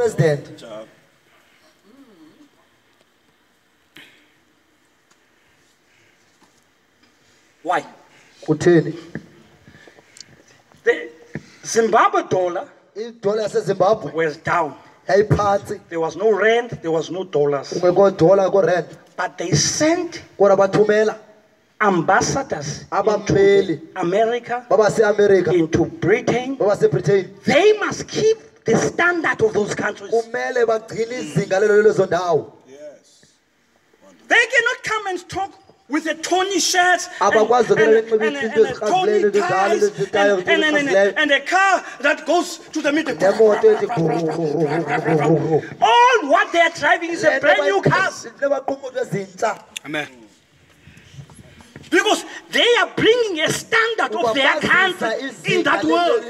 president. Why? Kutheni? The Zimbabwe dollar Idola yaseZimbabwe was down. yayiphansi. There was no rand, there was no dollars. Kungekho dollar ko rand. But they sent Kodwa bathumela ambassadors abameli into America, baba seAmerica into Britain. baba seBritain. They must keep the standard of those countries. Kumele bagcine izinga lezo ndawo. They cannot come and talk with a Tony shirt and Abakwazi a Tony ties and a car that goes to the middle. Nemoto ethi All what they are driving is a brand new car. lebaqhumuthe ezintsha. Amen. Because they are bringing a standard of their country in that world.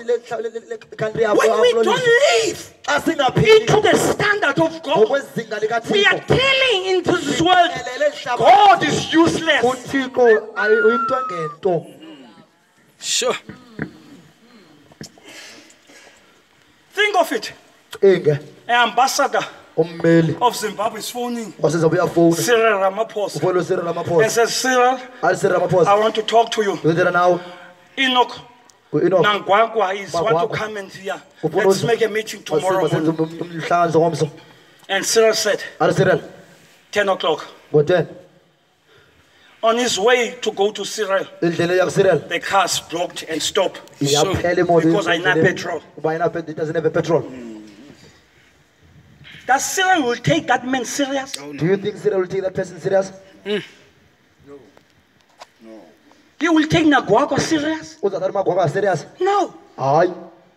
When we don't live into the standard of God, we are killing into this world. God is useless. uThixo ayinto ngento. Sure. Think of it. Inge An ambassador ummeli of Zimbabwe is phoning wasezabuya phone. Cyril Ramaphosa Ufolo Cyril and Ramaphosa. says, Cyril, Cyril I Ramaphosa. want to talk to you. Uyenzela nawe. Enoch Enoch. Nangwagwa is want to Magwagwa. come and here. Let's make a meeting tomorrow morning. Umhlanzo ngomso. And Cyril said, Ari Cyril. 10 o'clock. Ngo10. On his way to go to Cyril, Indlela ya Cyril. the car's blocked and stopped. Iyaphela imoto. Because ayina petrol. Kuba ayina it doesn't have petrol. That Cyril will take that man serious? Do you think Cyril will take that person serious? He will take Nagwagwa serious? Uzathatha Magwagwa serious? No. Hayi.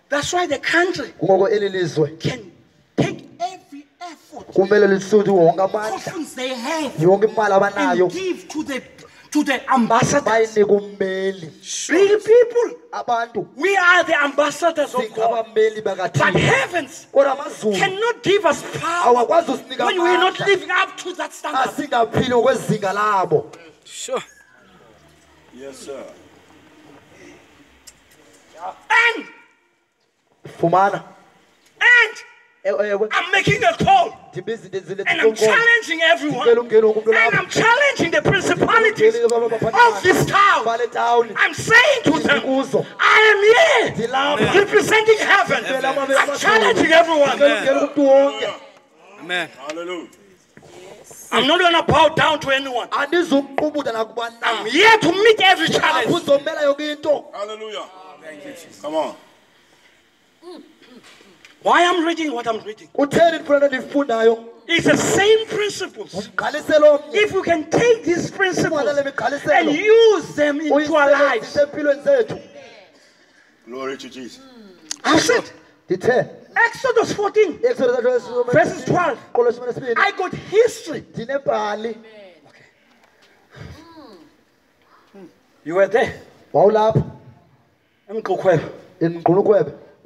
That's why the country Kungoko elilizwe can take every effort, kumele lisuthe wonke amandla. cautions they have, Yonke imali abanayo and give to the ambassadors. bayinike ummeli. Real people. Abantu We are the ambassadors of God. singabameli But bakaThixo. heavens Kodwa amazulu cannot give us power awakwazi usinika when we are not amandla living up to that standard. asingaphili ngokwezinga labo. Sure. Yes, sir. And Fumana. Ewe. I'm making a call. And I'm challenging everyone. And I'm challenging the principalities of this town. I'm saying to them, I am here representing heaven. I'm challenging everyone. Amen. Hallelujah. I'm not going to bow down to anyone. I'm here to meet every challenge. Hallelujah. Thank you, Jesus. Come on. Why I'm reading what I'm reading? It's the same principles. If we can take these principles and use them into our lives. Glory to Jesus. I said, Exodus 14, verses 12. I got history. You were there.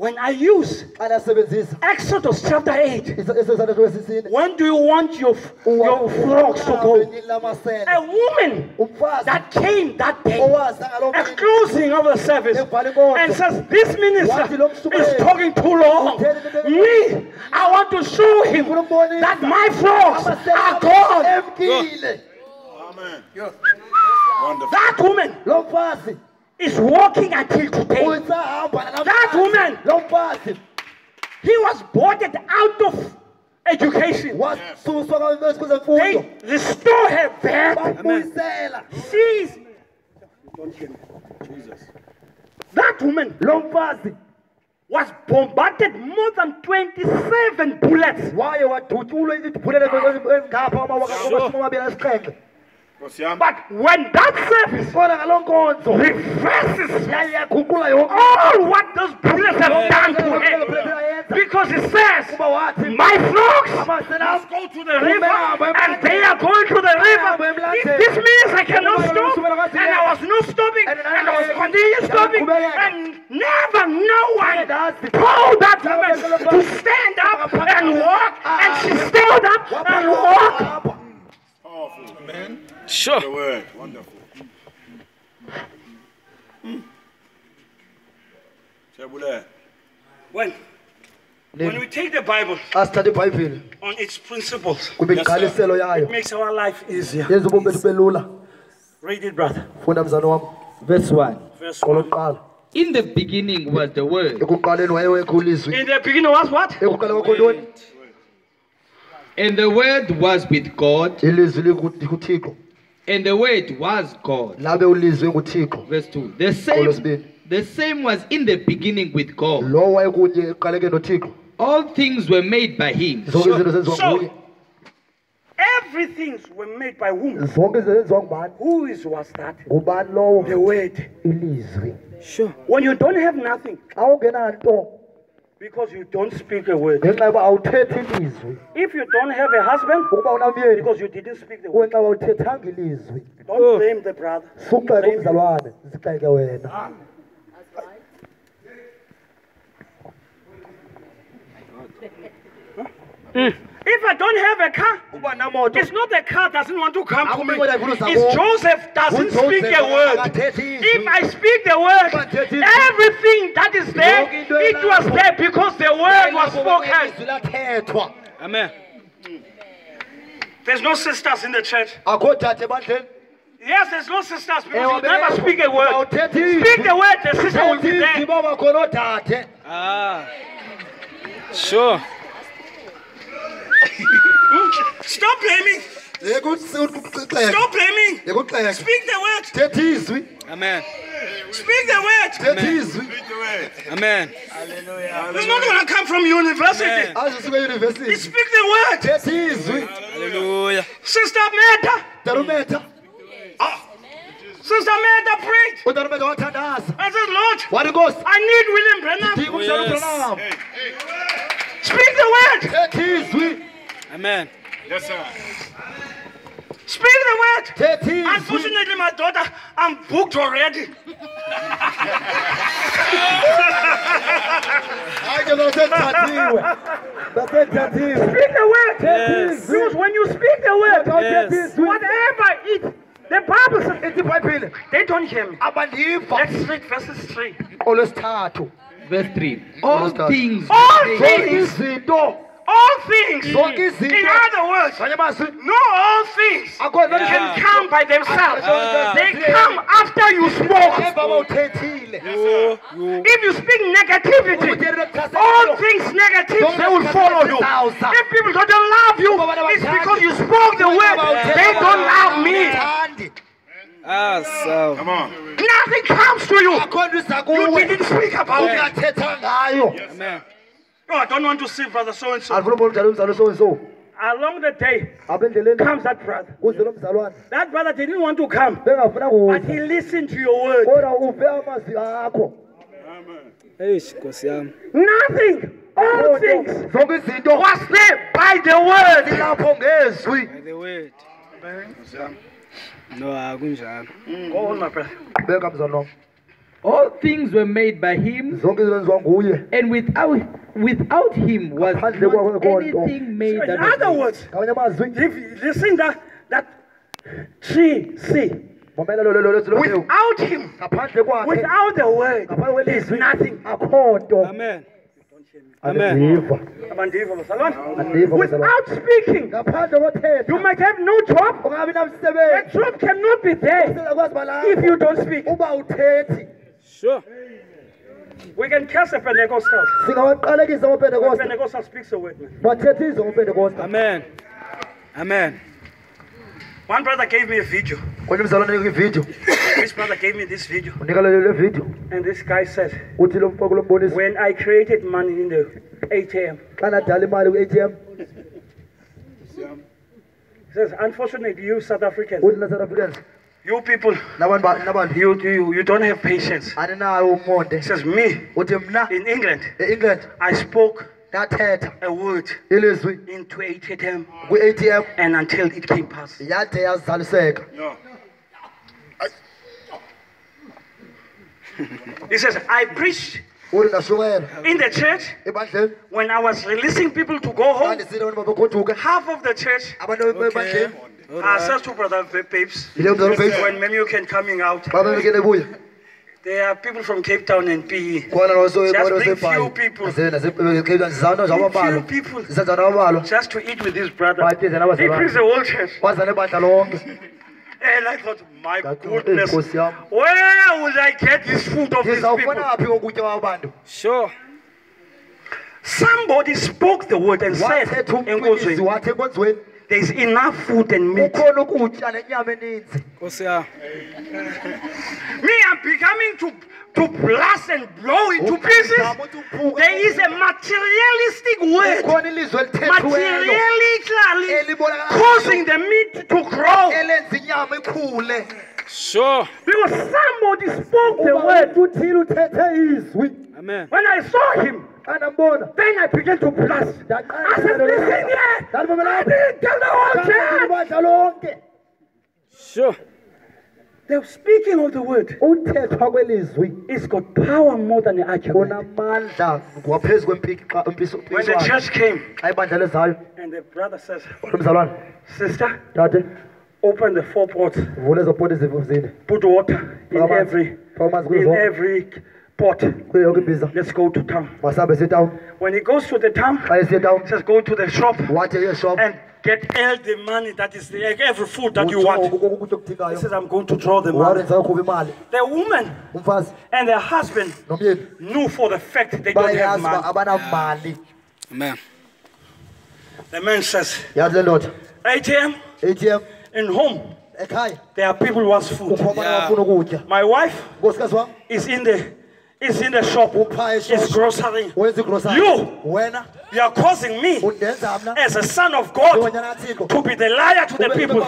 When I use Exodus chapter 8, when do you want your flocks to go? A woman that came that day, at closing of the service, and says, this minister is talking too long. Me, I want to show him that my flocks are gone. Amen. Wonderful. That woman is walking until today. That woman, he was boarded out of education. They restore her back. She's that woman was bombarded more than 27 bullets. But when that service reverses all what those bullets have done to her, because it says, my flocks must go to the river, and they are going to the river. This means I cannot stop, and I was not stopping, and I was continuing stopping, and never no one told that woman to stand up and walk, and she stood up and walked. Powerful. Amen. Sure. The word. Wonderful. When When we take the Bible asithathe ibhayibhile on its principles, kwimigqaliselo yayo it makes our life easier. yenza ubomi bethu bube lula. Read it, brother. Funda mzana wam Verse 1. Verse 1. kolokuqala In the beginning was the Word, ekuqaleni wayewekho ulizwi In the beginning was what? ekuqala kwakho ntoni and the Word was with God, ilizwi likuthixo and the Word was God. labe ulizwi enguthixo. Verse 2. Kolosibini. The same was in the beginning with God. Lo wayekunye ekuqaleke nothixo. All things were made by Him. Zonke izinto zenziwa nguye. So, everything were made by whom? Zonke izinto zenziwa ngubani? Who was that? Ngubani lowo? The Word. Ilizwi. Sure. When you don't have nothing, Xa ungenanto because you don't speak a word. ngenxa yoba awuthethi ilizwi. If you don't have a husband, Ukuba unamyeni because you didn't speak the word. kungenxa yoba awuthethanga ilizwi. Don't blame the brother. Sugxeke umzalwane, zigxeke wena. If I don't have a car, Uba namoto it's not the car doesn't want to come to me. Akubi ngoja ifuna It's uzakubo. Joseph doesn't Joseph speak a word. akathethi izwi. If I speak the word, everything that is there, it was there because the word was spoken. Ilizwi lathethwa. Amen. There's no sisters in the church. Akho tata ebandleni. Yes, there's no sisters because Ewa, you never bebe. speak a word. Awuthethi izwi. Speak the word, the sister will be Thethi izwi there. baba khona otate. Ah. Sure. Stop blaming. Yekuxeka. Stop blaming. Yekuxeka. Speak the word. Thethi izwi. Amen. Speak the word. Thethi izwi. Amen. It's not going to come from university. Amen. Azisuka euniversity. Speak the word. Thethi izwi. Hallelujah. Sister Meta. Darumeta. Sister Meta preached. Udarumeta wathandaza. I said, Lord, Wathi Nkosi. I need William Branham. Ndika umzala yes. uBranham. Speak the word. Thethi izwi. Amen. Yes, sir. Speak the word. Thethi izwi. Unfortunately, my daughter, I'm booked already. Hayi ke lo sethathiwe. Basethathiwe. Speak the word. Yes. Because when you speak the word, Yes. whatever it, the Bible says, Ithi iBhayibhile they don't hear me. abandiva. Let's read verses 3. Olwesithathu. Verse 3. All things All were Zonke things, izinto. all things. Zonke In izinto. other words, Nganye amazwi. no all things Akho nto can nje. come by themselves. Ah. They come after you spoke. Emva bawuthethile. If you speak negativity, all things negative, they will follow you. If people don't love you, it's because you spoke the word. They don't love me. Thandi. Ah, so. Come on. Nothing comes to you. Akho nto iza You kuwe. didn't speak about it. Ungathetha ngayo. Amen. No, I don't want to see brother so and so. Andifuna ubona umdlalo umzalo so and so. Along the day Apha endleleni comes that brother. kuze lo mzalwane. That brother didn't want to come, Bengafuna but kuza. he listened to your word. Kodwa uve amazwi akho. Hey, Nkosi yami. Nothing, all things Zonke izinto was there by the word. zilapho ngezwi. By the word. No, akunjalo. Go on, my brother. Beka mzalo wam. all things were made by Him, Zonke izinto zenziwa nguye. and without Him was Ngaphandle not kwakho nto. anything made In that was other made. words, Ngamanye amazwi. listen that tree, see, Momela lo without him, ngaphandle kwakhe. without the word, Ngaphandle there's kwelizwi nothing. akho nto. Amen. Amen. Andiva. Abandiva, bazalwane. Andiva bazalwane. Without speaking, Ngaphandle kothetha. you might have no job. Ungabi That namsebenzi. job cannot be there Usengakwazi balapho. if you don't speak. Uba uthethi. Sure. We can curse the Pentecostals. Singawaqalekisa The ngoPentecost. Pentecostal speaks the word, man. Bathetha izwi ngoPentecost. Amen. Amen. One brother gave me a video. Kwenye mzalwane unika ivideo. This brother gave me this video. Unika le video. And this guy said, Uthi lo mfoko lo mbonisi. when I created money in the ATM, Xa nadala imali ku-ATM. he says, unfortunately, you South Africans, Uthi na South Africans. you people, Nabantu. you don't have patience. Aninawo umonde. He says, me, Uthi mna in England, e-England I spoke ndathetha a word ilizwi into ATM kwi-ATM and until it came past. yade yazaliseka. No. He says, I preached Uthi ndashukela in the church ebandleni. when I was releasing people to go home. Ndandisithi abantu mabagoduke. Half of the church Abantu ebandleni. says to brother Babes, Yile mzalo Babes. when Memu can coming out, Baba bekele buya. There are people from Cape Town and PE. khona Just bring few people. Few people. Just to eat with his brother. He brings the whole church. And I thought, my goodness, where would I get this food of these people? Sure. Somebody spoke the word and said, there's enough food and meat. Me, I'm becoming to blast and blow into pieces. There is a materialistic word, materially causing the meat to grow. Sure. Because somebody spoke the word. Amen. When I saw him, then I began to blast. I said, listen here. I didn't tell the whole church. Sure. The speaking of the word, it's got power more than the argument. When the church came, and the brother says, sister, open the 4 pots, put water in every pot. Let's go to town. When he goes to the town, he says, go to the shop and get all the money that is there, every food that you want. He says, I'm going to draw the money. The woman and the husband knew for the fact they don't have money. Amen. The man says, ATM, in home, there are people who want food. Yeah. My wife is in the shop. It's grocery. You are causing me as a son of God to be the liar to the people.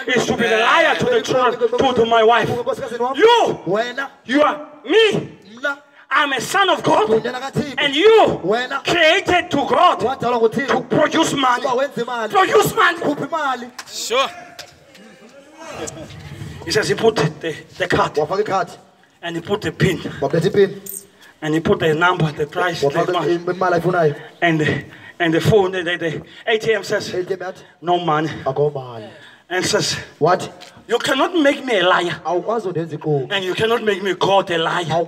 Is to be the liar to the children, to my wife. You are me. I'm a son of God, and you created to God to produce money. Produce money. Sure. He says he put the card, and he put the pin, and he put the number, the price, and the phone, the ATM says no money, and says what? You cannot make me a liar, and you cannot make me God a liar.